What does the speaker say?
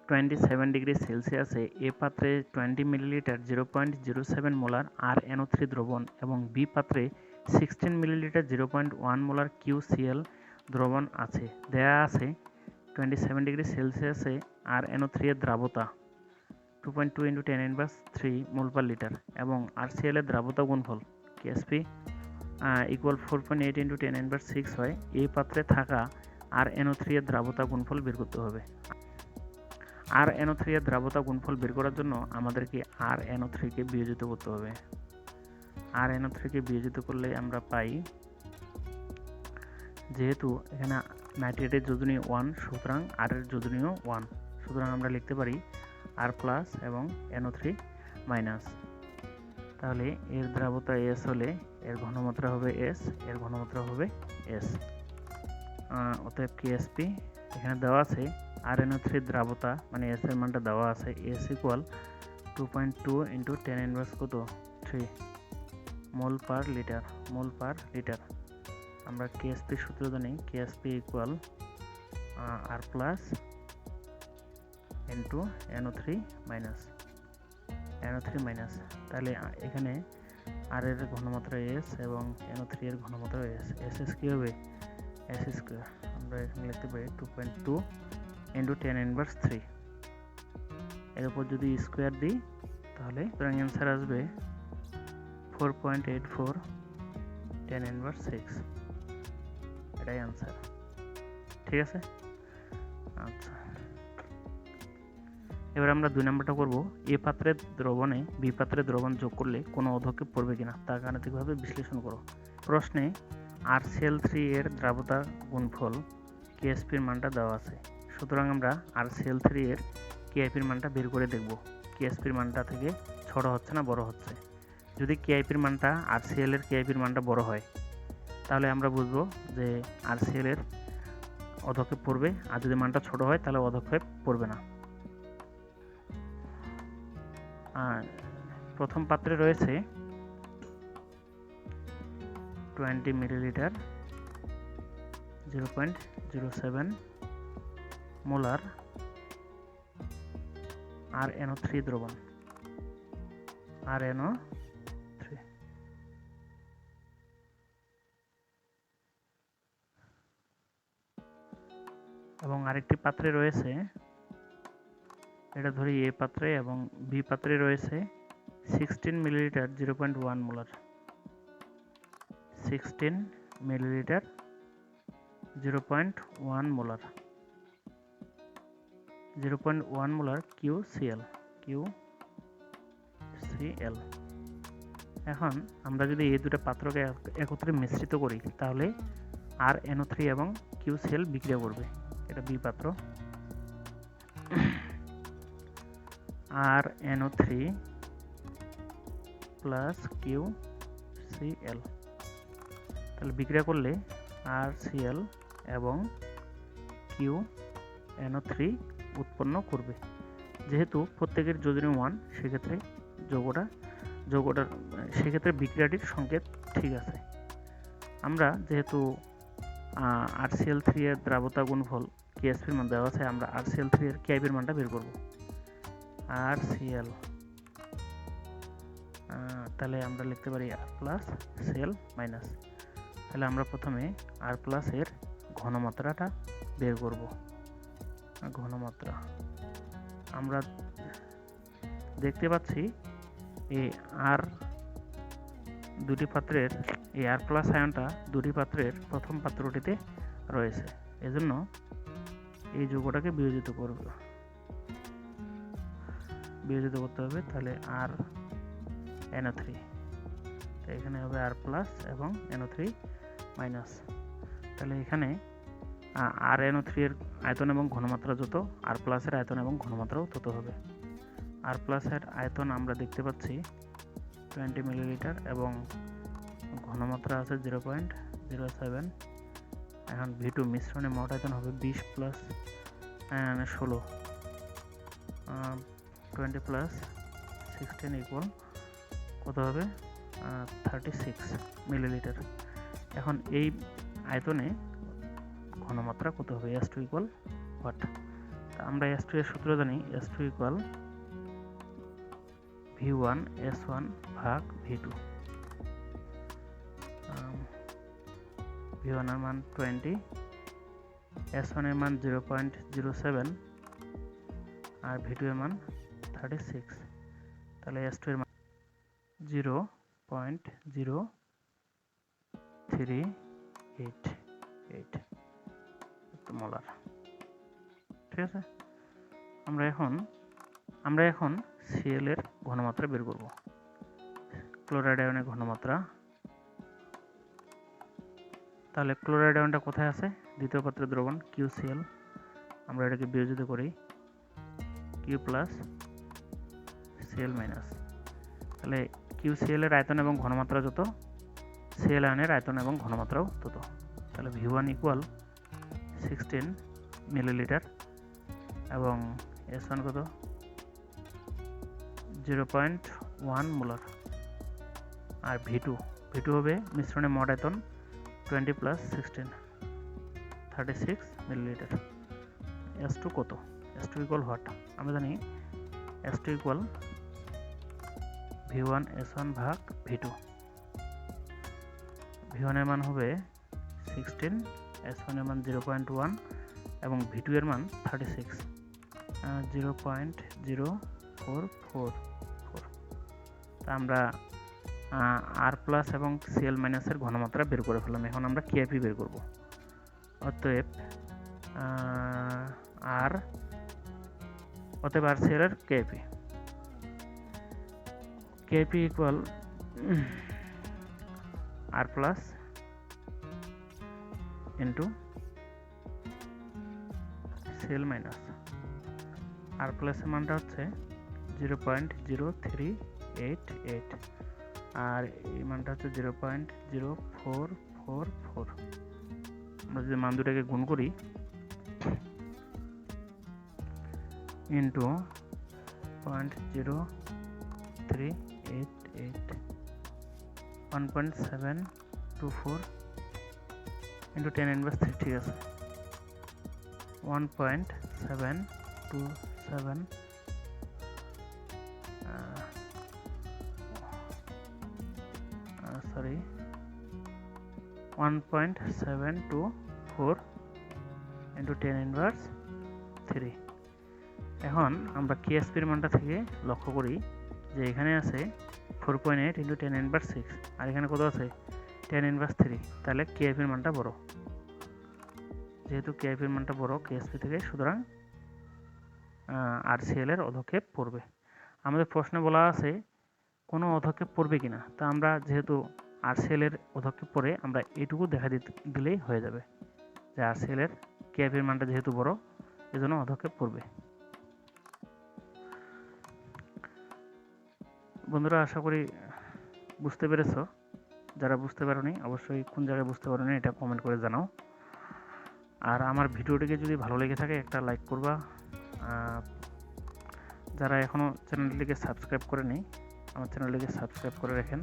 27 degree সেলসিয়াসে এ পাত্রে 20 millilitre 0.07 molar RnO3 দ্রবণ এবং বি পাত্রে 16 মিলিলিটার 0.1 মোলার QCl দ্রবণ আছে। দেয়া আছে 27 ডিগ্রি সেলসিয়াসে RnO3 এর দ্রাবতা 2.2 × 10⁻³ মোল পার লিটার এবং RCl এর দ্রাবতা গুণফল KSP = 4.8 × 10⁻⁶ হয়। এই পাত্রে থাকা RnO3 এর দ্রাবতা গুণফল বের করতে হবে। RnO3 এর দ্রাবতা গুণফল বের করার জন্য আমাদেরকে RnO3 কে বিয়োজিত করতে হবে। RnO3 কে বিয়োজিত করলে আমরা পাই, যেহেতু এখানে নাইট্রেটের যোজনী 1, সুতরাং R এর যোজনীও 1, সুতরাং আমরা লিখতে পারি R+ এবং NO3-। তাহলে এর দ্রাবতা S হলে এর ঘনমাত্রা হবে S, এর ঘনমাত্রা হবে S। অতএব KSP এখানে দেওয়া আছে RnO3 দ্রাবতা মানে S এর মানটা দেওয়া আছে, S = 2.2 × 10⁻³ মোল পার লিটার। আমরা KSP সূত্র জানি, KSP = R+ × NO3-। তাহলে এখানে R এর ঘনমাত্রা S এবং NO3 এর ঘনমাত্রা S। S কি হবে? S²। আমরা এখানে লিখতে পারি 2.2 × 10⁻³ এর উপর যদি স্কোয়ার দিই তাহলে অ্যান্সার আসবে 4.84 × 10⁻⁶। এটাই অ্যান্সার। ঠিক আছে, আচ্ছা। এবার আমরা 2 নম্বরটা করব। এ পাত্রের দ্রবণে বি পাত্রের দ্রবণ যোগ করলে কোনো অধক্ষেপ পড়বে কিনা তা গাণিতিকভাবে বিশ্লেষণ করো। প্রশ্নে RCl3 এর দ্রাবতা গুণফল KSP এর মানটা দেওয়া আছে, সুতরাং আমরা RCl3 এর KIP এর মানটা বের করে দেখব KSP এর মানটা থেকে ছোট হচ্ছে না বড় হচ্ছে। যদি KIP এর মানটা RCl এর KIP এর মানটা বড় হয় তাহলে আমরা বুঝবো যে RCl এর অধক্ষেপ পড়বে, আর যদি মানটা ছোট হয় তাহলে অধক্ষেপ পড়বে না। প্রথম পাত্রে রয়েছে 20 মিলিলিটার 0.07 মোলার RnO3 দ্রবণ এবং আরেকটি পাত্রে রয়েছে, এটা ধরি এ পাত্রে, এবং বি পাত্রে রয়েছে 16 millilitre 0.1 molar 16 millilitre 0.1 molar QCl। এখন আমরা যদি এই দুটো পাত্রকে একত্রে মিশ্রিত করি তাহলে RnO3 এবং QCl বিক্রিয়া করবে। এটা বি পাত্র, RnO3 প্লাস QCl, তাহলে বিক্রিয়া করলে RCl এবং QnO3 উৎপন্ন করবে। যেহেতু প্রত্যেকের যোজনী 1, সেক্ষেত্রে সেক্ষেত্রে বিক্রিয়াটির সংকেত ঠিক আছে। আমরা যেহেতু RCl3 এর দ্রাবতা গুণফল KSP এর মান দেওয়া আছে, আমরা RCl3 এর KIP এর মানটা বের করব। RCl, তাহলে আমরা লিখতে পারি R+ Cl-। তাহলে আমরা প্রথমে R+ এর ঘনমাত্রাটা বের করব। ঘনমাত্রা আমরা দেখতে পাচ্ছি এই দুটি পাত্রের এই R+ আয়নটা দুটি পাত্রের প্রথম পাত্রটিতে রয়েছে, এজন্য এই যৌগটাকে বিয়োজিত করতে হবে। তাহলে RnO3, তো এখানে হবে R+ এবং NO3-। তাহলে এখানে RnO3 এর আয়তন এবং ঘনমাত্রা যত, R+ এর আয়তন এবং ঘনমাত্রাও তত হবে। R+ এর আয়তন আমরা দেখতে পাচ্ছি 20 মিলিলিটার এবং ঘনমাত্রা আছে 0.07। এখন V2 মিশ্রণে মোট আয়তন হবে 20 + 16, 20 + 16 = কত হবে? 36 মিলিলিটার। এখন এই আয়তনে ঘনমাত্রা কত হবে? S2 = what? আমরা S2 এর সূত্র জানি, S2 ইকুয়াল V1 S1 ভাগ V2। V1 এর মান 20, S1 এর মান 0.07 আর V2 এর মান 36। তাহলে S2 এর মান 0.0388 মোলার। ঠিক আছে, আমরা এখন Cl এর ঘনমাত্রা বের করব। ক্লোরাইড আয়নের ঘনমাত্রা, তাহলে ক্লোরাইড আয়নটা কোথায় আছে? দ্বিতীয় পাত্রের দ্রবণ QCl। আমরা এটাকে বিয়োজিত করি Q প্লাস Cl মাইনাস। তাহলে QCl এর আয়তন এবং ঘনমাত্রা যত, Cl আয়নের আয়তন এবং ঘনমাত্রাও তত। তাহলে V1 ইকুয়াল 16 মিলিলিটার এবং S1 কত? 0.1 মোলার। আর V2 হবে মিশ্রণের মোট আয়তন 20 প্লাস 16 36 মিলিলিটার। S2 কত? S2 equal what? আমরা জানি S2 ইকুয়াল V1 S1 ভাগ V2। V1 এর মান হবে 16, S1 এর মান 0.1 এবং V2 এর মান 36, 0.0444। তা আমরা R প্লাস এবং Cl মাইনাসের ঘনমাত্রা বের করে ফেললাম। এখন আমরা KIP বের করব। অতএব RCl এর KIP equal R plus into Cl minus. R প্লাসের মানটা হচ্ছে 0.0388 আর এই মানটা হচ্ছে 0.0444। আমরা যদি মান দুটাকে গুণ করি ইন্টু 0.0388 1.724 ইন্টু 10 ইনভার্স 3। ঠিক আছে, 1.724 ইন্টু 10 ইনভার্স 3। এখন আমরা KSP এর মানটা থেকে লক্ষ্য করি যে এখানে আছে 4.8 ইন্টু 10 ইনভার্স 6 আর এখানে কত আছে? 10 ইনভার্স 3। তাহলে KIP এর মানটা বড়। যেহেতু KIP এর মানটা বড় KSP থেকে, সুতরাং RCl এর অধক্ষেপ পড়বে। আমাদের প্রশ্নে বলা আছে কোনো অধক্ষেপ পড়বে কিনা। তা আমরা যেহেতু RCl এর অধক্ষেপ পড়ে, আমরা এটুকু দেখা দিলেই হয়ে যাবে যে RCl এর KIP এর মানটা যেহেতু বড়, এজন্য অধক্ষেপ পড়বে। বন্ধুরা, আশা করি বুঝতে পেরেছো। যারা বুঝতে পারোনি অবশ্যই কোন জায়গায় বুঝতে পারোনি এটা কমেন্ট করে জানাও। আর আমার ভিডিওটিকে যদি ভালো লেগে থাকে একটা লাইক করবা। যারা এখনও চ্যানেলটিকে সাবস্ক্রাইব করেনি আমার চ্যানেলটিকে সাবস্ক্রাইব করে রাখেন।